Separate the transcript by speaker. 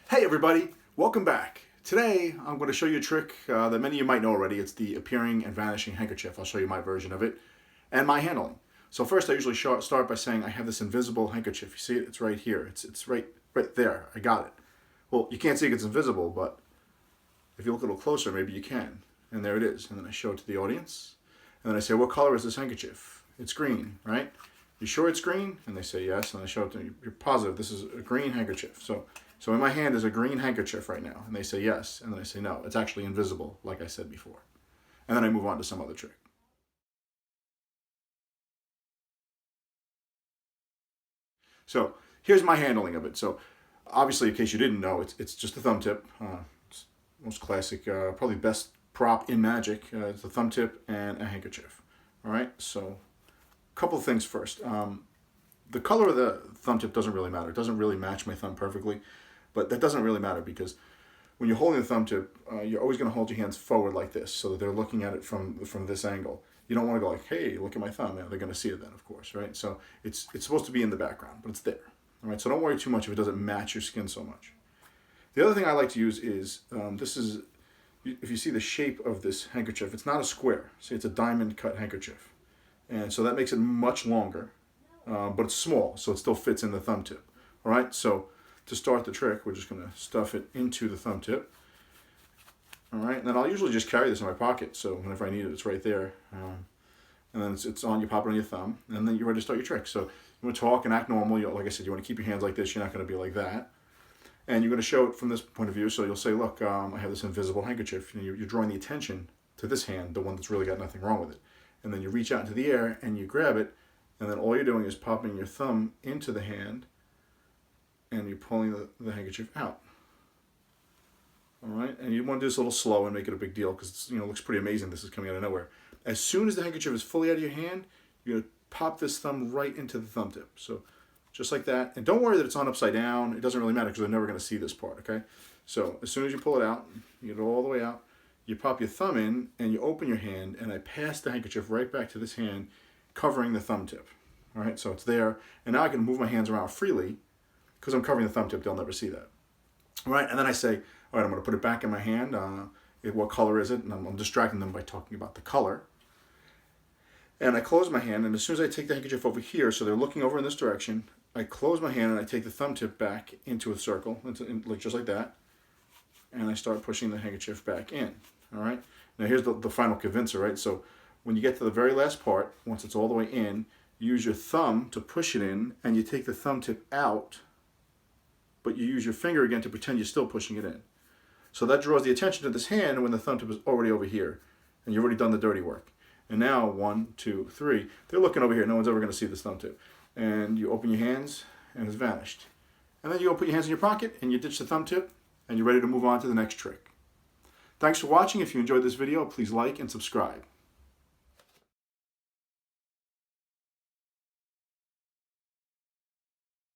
Speaker 1: Hey everybody, welcome back. Today I'm going to show you a trick that many of you might know already. It's the appearing and vanishing handkerchief. I'll show you my version of it and my handling. So first I usually start by saying I have this invisible handkerchief. You see it? It's right here. It's right there. I got it. Well, you can't see it's invisible, but if you look a little closer, maybe you can. And there it is. And then I show it to the audience. And then I say, what color is this handkerchief? It's green, right? You sure it's green? And they say yes. And I show it to them. You're positive this is a green handkerchief. So in my hand is a green handkerchief right now. And they say yes. And then I say no, it's actually invisible, like I said before. And then I move on to some other trick. So here's my handling of it. So obviously, in case you didn't know, it's just a thumb tip. It's most classic, probably best prop in magic. It's a thumb tip and a handkerchief. All right, so a couple of things first. The color of the thumb tip doesn't really matter. It doesn't really match my thumb perfectly, but that doesn't really matter because when you're holding the thumb tip, you're always going to hold your hands forward like this so that they're looking at it from this angle. You don't want to go like, hey, look at my thumb. They're going to see it then, of course, right? So it's supposed to be in the background, but it's there. All right, so don't worry too much if it doesn't match your skin so much. The other thing I like to use is, if you see the shape of this handkerchief, it's not a square. See, it's a diamond cut handkerchief. And so that makes it much longer, but it's small, so it still fits in the thumb tip. All right, so to start the trick, we're just going to stuff it into the thumb tip. All right, and then I'll usually just carry this in my pocket, so whenever I need it, it's right there. And then it's on, you pop it on your thumb, and then you're ready to start your trick. So you want to talk and act normal. Like I said, you want to keep your hands like this. You're not going to be like that. And you're going to show it from this point of view. So you'll say, look, I have this invisible handkerchief. You're drawing the attention to this hand, the one that's really got nothing wrong with it. And then you reach out into the air and you grab it, and then all you're doing is popping your thumb into the hand, and you're pulling the handkerchief out. All right, and you want to do this a little slow and make it a big deal because it looks pretty amazing. This is coming out of nowhere. As soon as the handkerchief is fully out of your hand, you're gonna pop this thumb right into the thumb tip. So just like that, and don't worry that it's on upside down. It doesn't really matter because they're never going to see this part. Okay, so as soon as you pull it out, you get it all the way out. You pop your thumb in and you open your hand, and I pass the handkerchief right back to this hand, covering the thumb tip. All right, so it's there, and now I can move my hands around freely because I'm covering the thumb tip. They'll never see that. All right, and then I say, all right, I'm going to put it back in my hand. What color is it? And I'm distracting them by talking about the color. And I close my hand, and as soon as I take the handkerchief over here, so they're looking over in this direction, I close my hand and I take the thumb tip back into a circle, just like that, and I start pushing the handkerchief back in. All right. Now here's the final convincer, right? So when you get to the very last part, once it's all the way in, you use your thumb to push it in, and you take the thumb tip out, but you use your finger again to pretend you're still pushing it in. So that draws the attention to this hand when the thumb tip is already over here, and you've already done the dirty work. And now 1, 2, 3, they're looking over here. No one's ever going to see this thumb tip. And you open your hands, and it's vanished. And then you go put your hands in your pocket, and you ditch the thumb tip, and you're ready to move on to the next trick. Thanks for watching. If you enjoyed this video, please like and subscribe.